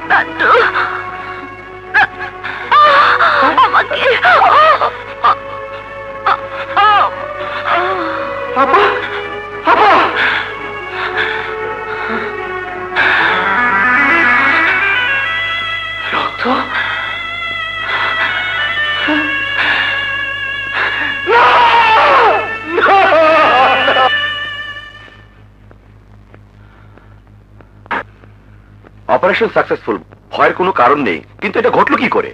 নান্টু আমাকে আপা আপা রক্ত অপারেশন সাকসেসফুল, ভয়ের কোনো কারণ নেই, কিন্তু এটা ঘটলো কি করে?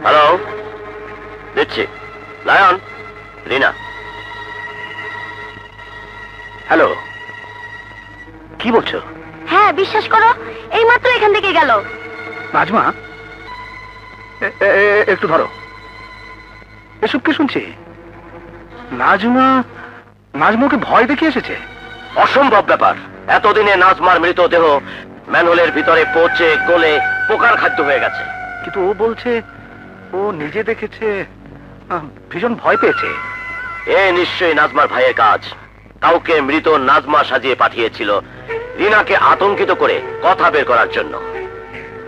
হ্যালো, দিচ্ছি। লায়ন, রিনা। হ্যালো, কি বলছো? হ্যাঁ বিশ্বাস করো, এইমাত্র এখান থেকে গেল। নাজমা, একটু ধরো। এসব কি শুনছি? নাজমাকে ভয় দেখিয়ে এসেছে? অসম্ভব ব্যাপার। এতদিনে নাজমার মৃতদেহ ম্যানহোলের ভিতরে পচে গলে পোকার খাদ্য হয়ে গেছে। কিন্তু ও বলছে ও নিজে দেখেছে, ভীষণ ভয় পেয়েছে। এ নিশ্চয়ই নাজমার ভাইয়ের কাজ। কাউকে মৃত নাজমা সাজিয়ে পাঠিয়েছিল রিনাকে আতঙ্কিত করে কথা বের করার জন্য।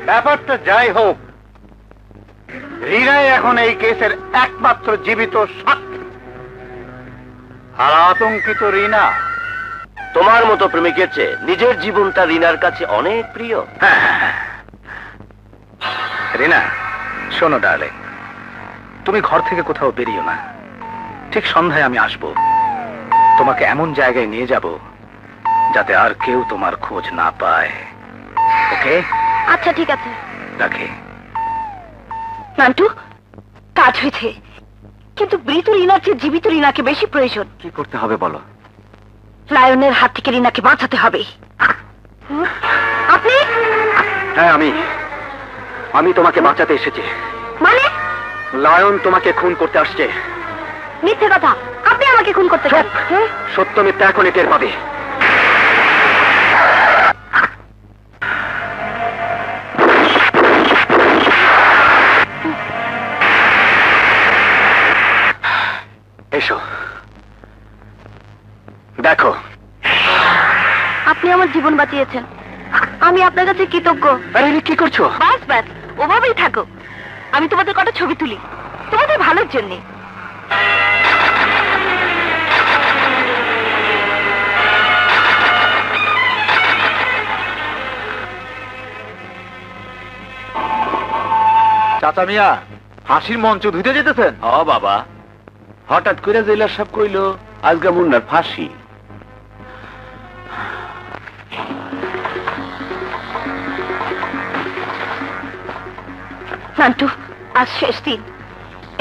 ব্যাপারটা যাই হোক, রিনাই এখন এই কেসের একমাত্র জীবিত সাক্ষী। আর আতঙ্কিত রিনা তোমার মতো প্রেমিকের চেয়ে নিজের জীবনটা রিনার কাছে অনেক প্রিয়। রিনা, শোনো ডার্লিং, তুমি ঘর থেকে কোথাও বেরিও না। ঠিক সন্ধ্যায় আমি আসব, তোমাকে এমন জায়গায় নিয়ে যাব যাতে আর কেউ তোমার খোঁজ না পায়। ওকে? আচ্ছা ঠিক আছে। রাখি। নান্টু, কাজ হয়েছে, কিন্তু মৃত রিনার চেয়ে জীবিত রিনাকে বেশি প্রয়োজন। কি করতে হবে বলো? লায়নের হাত থেকে রিনাকে বাঁচাতে হবে। আপনি? হ্যাঁ, আমি তোমাকে বাঁচাতে এসেছি। মানে? লায়ন তোমাকে খুন করতে আসছে। মিথ্যে কথা, আপনি আমাকে খুন করতে চান? সত্য মিথ্যা এখনই টের পাবে। এসো, দেখো। আপনি আমার জীবন বাঁচিয়েছেন, আমি আপনার কাছে কৃতজ্ঞ। আরে কি করছো? ব্যাস ব্যাস, ওভাবেই থাকো। আমি তোমাদের কটা ছবি তুলি, তোমাদের ভালোর জন্য। চাচা মিয়া, হাসির মঞ্চ ধুইতে যেতেছেন? বাবা, হঠাৎ করে জেলার সাহেব কইলো আজকে মুন্নার ফাঁসি। নান্টু, আজ শেষ দিন,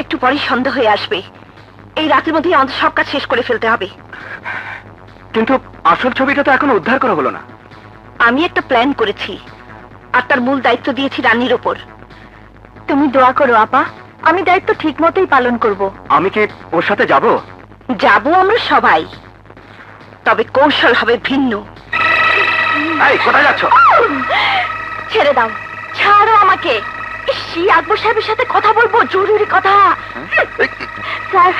একটু পরেই সন্ধ্যা হয়ে আসবে। এই রাতের মধ্যে আমাদের সব কাজ শেষ করে ফেলতে হবে। কিন্তু আসল ছবিটা তো এখনো উদ্ধার করা হলো না। আমি একটা প্ল্যান করেছি, আর তার মূল দায়িত্ব দিয়েছি রানীর ওপর। তুমি দোয়া করো আপা, আমি দায়িত্ব ঠিক মতোই পালন করব। আমি কি ওর সাথে যাব? যাবো আমরা সবাই, তবে কৌশল হবে ভিন্ন। এই, কোথায় যাচ্ছ? ছেড়ে দাও, ছাড়ো আমাকে। আকবর সাহেবের সাথে কথা বলবো, জরুরি কথা। স্যার।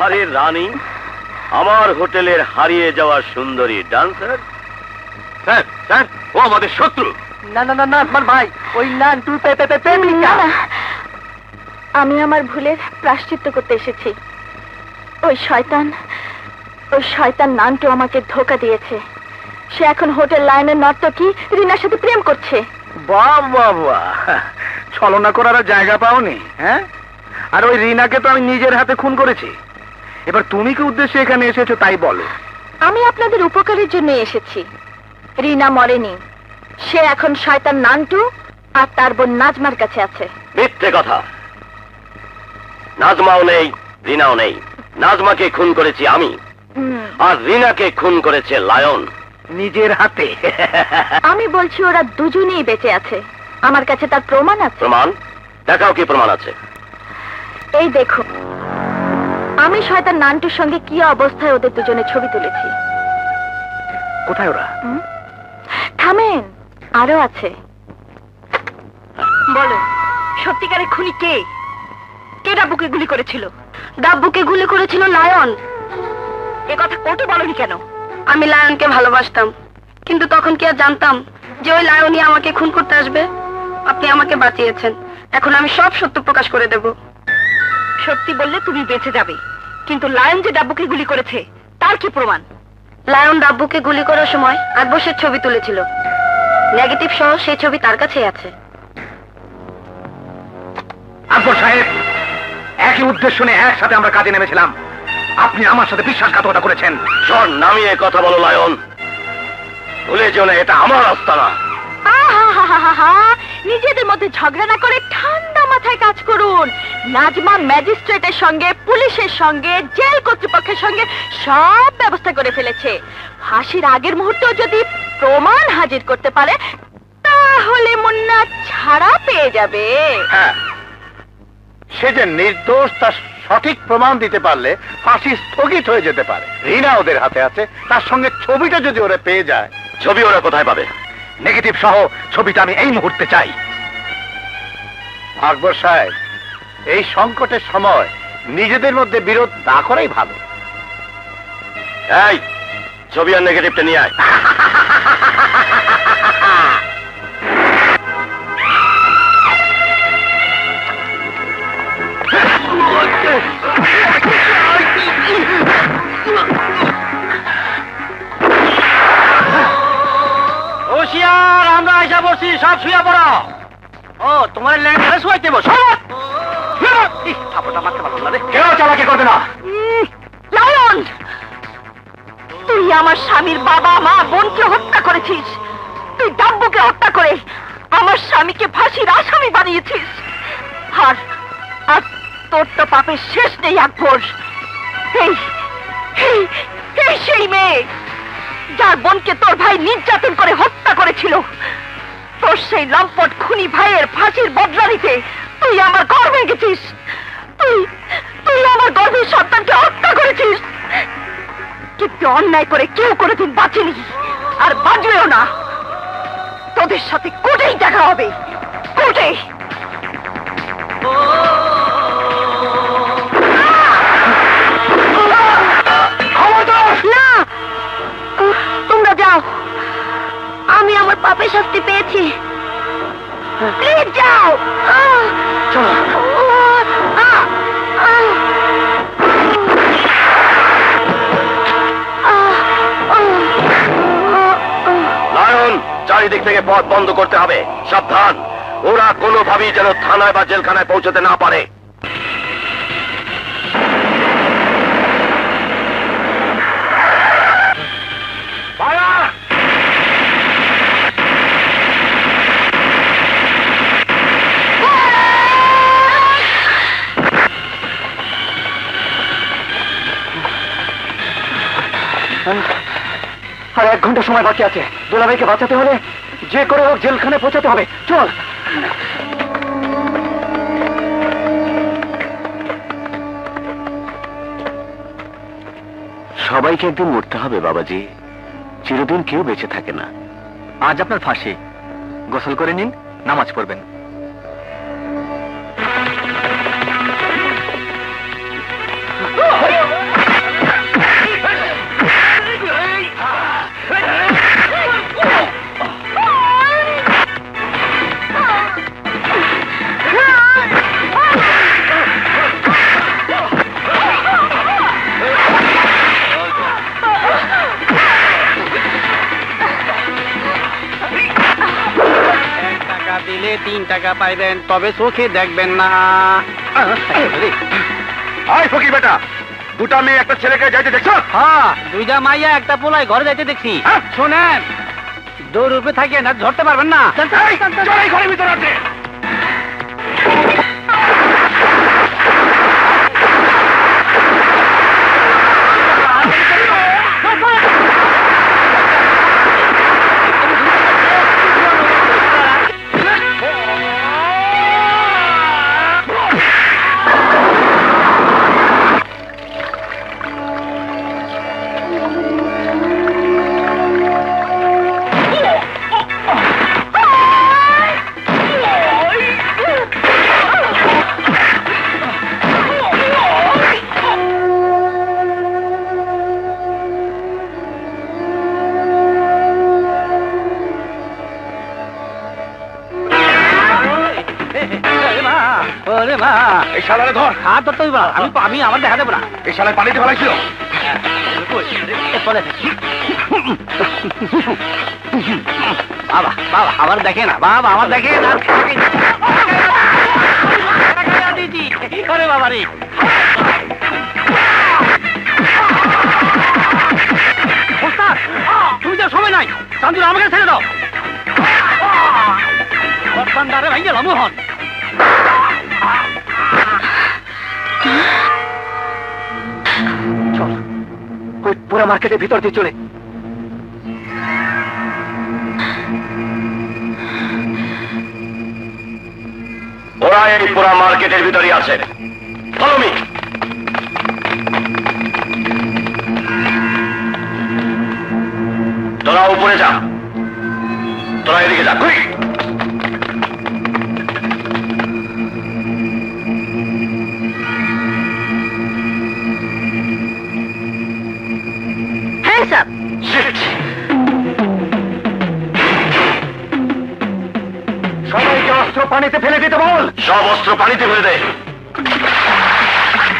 আরে রানী, আমার হোটেলের হারিয়ে যাওয়া সুন্দরী ডান্সার। স্যার, স্যার, ও আমাদের শত্রু। না না না না, আমার ভাই ওই নান্টুর প্রেমিকা। আমি আমার ভুলের প্রায়শ্চিত্ত করতে এসেছি। ওই শয়তান নান্টু আমাকে ধোঁকা দিয়েছে। সে এখন হোটেল লাইনের নর্তকী রিনার সাথে প্রেম করছে। বাবা, ছলনা করার জায়গা পাওনি? হ্যাঁ, আর ওই রিনাকে তো আমি নিজের হাতে খুন করেছি। এবার তুমি কি উদ্দেশ্যে এখানে এসেছো তাই বলো। আমি আপনাদের উপকারের জন্য এসেছি। রিনা মরেনি, সে এখন শয়তান নান্টু আর তার বোন নাজমার কাছে আছে। মিথ্যে কথা। নাজমাও নেই, রিনাও নেই। নাজমাকে খুন করেছি আমি, আর রিনাকে খুন করেছে লায়ন নিজের হাতে। আমি বলছি ওরা দুজনেই বেঁচে আছে, আমার কাছে তার প্রমাণ আছে। প্রমাণ দেখাও, কি প্রমাণ আছে? এই দেখো, আমি শয়তান নান্টুর সঙ্গে কি অবস্থায় ওদের দুজনে ছবি তুলেছি। কোথায় ওরা? থামেন, আরো আছে। বলো, সত্যিকারের খুনি কে? কে ডাব্বুকে গুলি করেছিল? ডাব্বুকে গুলি করেছিল লায়ন। এ কথা কোর্টে বলনি কেন? আমি লায়নকে ভালোবাসতাম, কিন্তু তখন কি আর জানতাম যে ওই লায়নই আমাকে খুন করতে আসবে? আপনি আমাকে বাঁচিয়েছেন, এখন আমি সব সত্য প্রকাশ করে দেব। সত্যি বললে তুমি বেঁচে যাবে, কিন্তু লায়ন যে ডাব্বুকে গুলি করেছে তার কি প্রমাণ? লায়ন ডাব্বুকে গুলি করার সময় আকবরের ছবি তুলেছিল, নেগেটিভ সহ সেই ছবি তার কাছেই আছে। আকবর সাহেব, একই উদ্দেশ্য নিয়ে একসাথে আমরা কাজে নেমেছিলাম, আপনি আমার সাথে বিশ্বাসঘাতকতা করেছেন। স্বর নামিয়ে কথা বলো লায়ন, ভুলে যেও না এটা আমার রাস্তা না। নিজেদের মধ্যে ঝগড়া না করে ঠান্ডা মাথায় কাজ করুন। নাজমা ম্যাজিস্ট্রেটের সঙ্গে, পুলিশের সঙ্গে, জেল কর্তৃপক্ষের সঙ্গে সব ব্যবস্থা করে ফেলেছে। ফাঁসির আগের মুহূর্তেও যদি প্রমাণ হাজির করতে পারে তাহলে মুন্না ছাড়া পেয়ে যাবে। হ্যাঁ, সে যে নির্দোষ তার সঠিক প্রমাণ দিতে পারলে ফাঁসি স্থগিত হয়ে যেতে পারে। রিনা ওদের হাতে আছে, তার সঙ্গে ছবিটা যদি ওরা পেয়ে যায়। ছবি ওরা কোথায় পাবে? নেগেটিভ সহ ছবিটা আমি এই মুহূর্তে চাই। আকবর সাহেব, এই সংকটের সময় নিজেদের মধ্যে বিরোধ না করাই ভালো। এই ছবি আর নেগেটিভটা নিয়ে আয়। হুঁশিয়ার, আমরা আইসা বসছি, সব শুয়ে পড়ো। ও, তোমার ল্যান্ডে শুয়াইতে বসো। কেউ চালাকি করবে না। লায়ন, তুই আমার স্বামীর বাবা মা বোনকে হত্যা করেছিস। তুই ডাব্বুকে হত্যা করে আমার স্বামীকে ফাঁসির আসামি বানিয়েছিস। আর আর তোর তো পাপের শেষ নেই আকবর। এই এই এই সেই মেয়ে যার বোনকে তোর ভাই নির্যাতন করে হত্যা করেছিল। তোর সেই লম্পট খুনি ভাইয়ের ফাঁসির বদলা নিতে তুই আমার ঘর ভেঙেছিস। তুই তুই আমার গর্ভের সন্তানকে হত্যা করেছিস। কিন্তু অন্যায় করে কেউ কোনোদিন বাঁচেনি, আর বাঁচবেও না। তোদের সাথে কোর্টেই দেখা হবে, কোর্টে। না, তোমরা যাও, আমি আমার পাপের শাস্তি পেয়েছি। প্লিজ যাও। লায়ন, চারিদিক থেকে পথ বন্ধ করতে হবে। সাবধান, ওরা কোনোভাবেই যেন থানায় বা জেলখানায় পৌঁছতে না পারে। আর 1 ঘন্টা সময় বাকি আছে। দুলাভাইকে বাঁচাতে হলে যে করে হোক জেলখানায় পৌঁছাতে হবে। চল। সবাইকে একদিন মরতে হবে বাবাজি, চিরদিন কেউ বেঁচে থাকে না। আজ আপনার ফাঁসি, গোসল করে নিন, নামাজ পড়বেন। দিলে 3 টাকা পাইবেন, তবে চোখে দেখবেন না। আয় ফকির বেটা, 2টা মেয়ে একটা ছেলেকে যাইতে দেখছো? হ্যাঁ, 2টা মাইয়া একটা পোলায় ঘরে যাইতে দেখছি। শোনেন, দৌড় উপরে থাকিয়ে না, ধরতে পারবেন না। ঘরের ভিতরে আছে। ওরে মা, এই শালারে ধর। হাত ধরতে হইব না, আমি আমার দেখা দেবো না। এই শালায় পানিতে ফেলাইছিল। বাবা বাবা আমার দেখে না, বাবা আমার দেখে না। ওরে বাবা রে, ওস্তাদ তুমি তো সময় নাই, চান্দুর আমাকে ছেড়ে দাও। বর্তমানে ভাই গেল মোহন। চল ওই পুরো মার্কেটের ভিতর দিয়ে চলে। ওরা এই পুরা মার্কেটের ভিতরই আছে। Follow me. তোরা উপরে যা, তোরা এদিকে যা। কুইক! হ্যাঁ স্যার। Shit! সবাইকে অস্ত্র পানিতে ফেলে দিতে বল। সব অস্ত্র পানিতে ফেলে দে।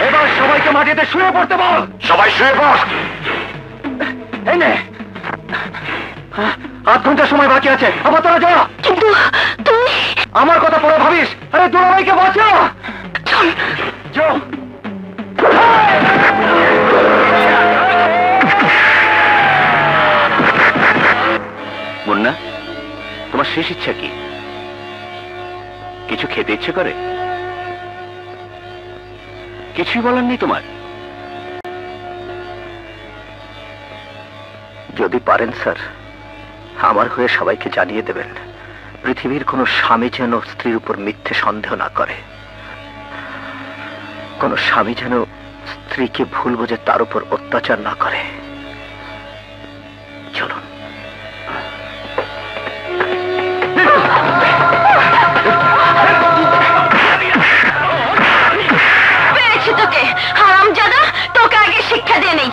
এবার সবাইকে মাটিতে শুয়ে পড়তে বল। সবাই শুয়ে পড়। এই নে, 8 ঘন্টা সময় বাকি আছে, আবার তোরা যা। কিন্তু তুমি আমার কথা পরে ভাবিস। আরে দুলাভাইকে বাঁচা। যা। মুন্না, তোমার শেষ ইচ্ছা কি? কিছু খেতে ইচ্ছে করে? কিছুই বলার নেই তোমার? যদি পারেন স্যার, আমার হয়ে সবাইকে জানিয়ে দেবেন, পৃথিবীর কোনো স্বামী যেন স্ত্রীর উপর মিথ্যে সন্দেহ না করে, কোনো স্বামী যেন স্ত্রীকে ভুল বুঝে তার উপর অত্যাচার না করে। চলুন। পেয়েছি তোকে, হারামজাদা, তোকে আগে শিক্ষা দিয়ে নেই।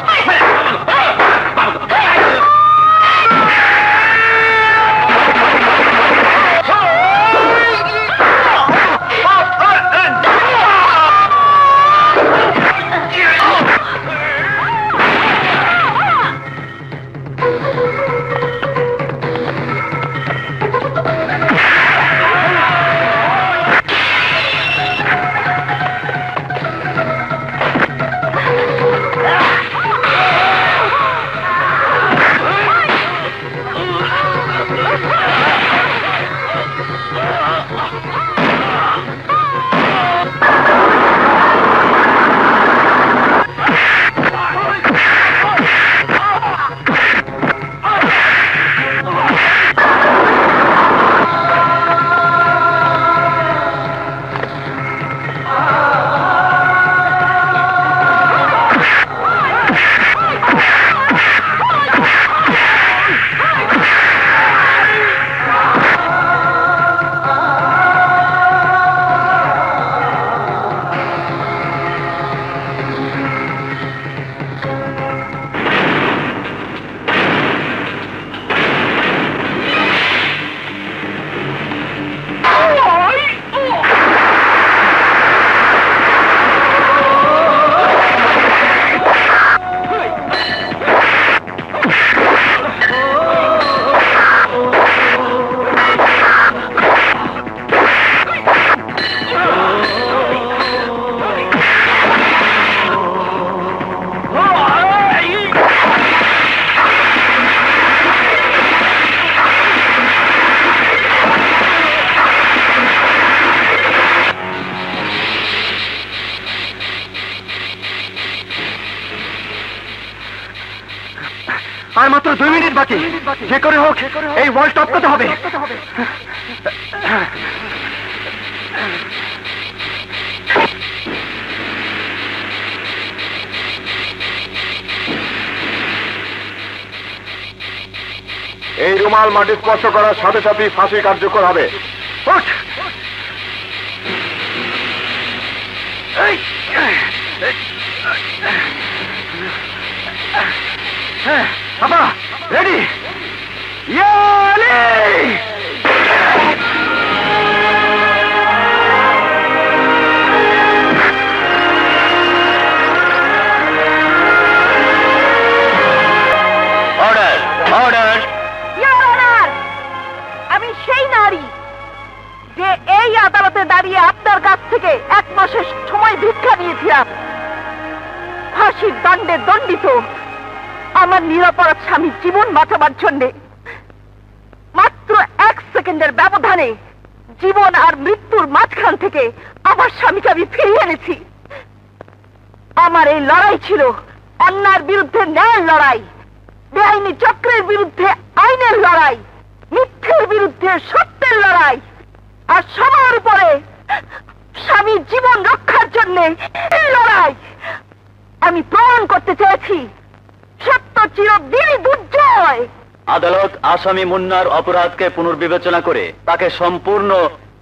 আর মাত্র 2 মিনিট বাকি, যে করে হোক এই ওয়াল টপ করতে হবে। এই রুমাল মাটি স্পর্শ করার সাথে সাথে ফাঁসি কার্যকর হবে। বাবা রেডি? আমি সেই নারী যে এই আদালতে দাঁড়িয়ে আপনার কাছ থেকে 1 মাসের সময় ভিক্ষা নিয়েছিলাম ফাঁসির দণ্ডে দণ্ডিত আমার নিরপরাধ স্বামীর জীবন বাঁচাবার জন্য। মাত্র 1 সেকেন্ডের ব্যবধানে জীবন আর মৃত্যুর মাঝখান থেকে আমার স্বামীকে আমি ফিরিয়ে এনেছি। আমার এই লড়াই ছিল অন্যায়ের বিরুদ্ধে ন্যায়ের লড়াই, বেআইনি চক্রের বিরুদ্ধে আইনের লড়াই, মিথ্যের বিরুদ্ধে সত্যের লড়াই, আর সবার উপরে স্বামীর জীবন রক্ষার জন্য লড়াই। আমি প্রমাণ করতে চেয়েছি সত্য চিরদিনই দুর্জয়। আদালত আসামি মুন্নার অপরাধকে পুনর্বিবেচনা করে তাকে সম্পূর্ণ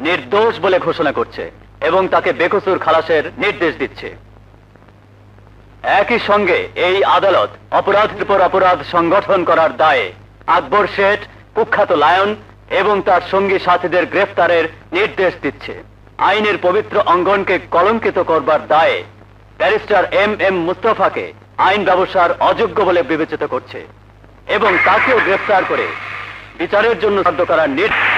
নির্দোষ বলে ঘোষণা করছে এবং তাকে বেকসুর খালাসের নির্দেশ দিচ্ছে। একই সঙ্গে এই আদালত অপরাধের পর অপরাধ সংগঠন করার দায়ে আকবর শেঠ, কুখ্যাত লায়ন এবং তার সঙ্গী সাথীদের গ্রেফতারের নির্দেশ দিচ্ছে। আইনের পবিত্র অঙ্গনকে কলঙ্কিত করবার দায়ে ব্যারিস্টার এম মুস্তফাকে আইন ব্যবসার অযোগ্য বলে বিবেচিত করছে এবং তাকেও গ্রেফতার করে বিচারের জন্য বাধ্য করার নির্দেশ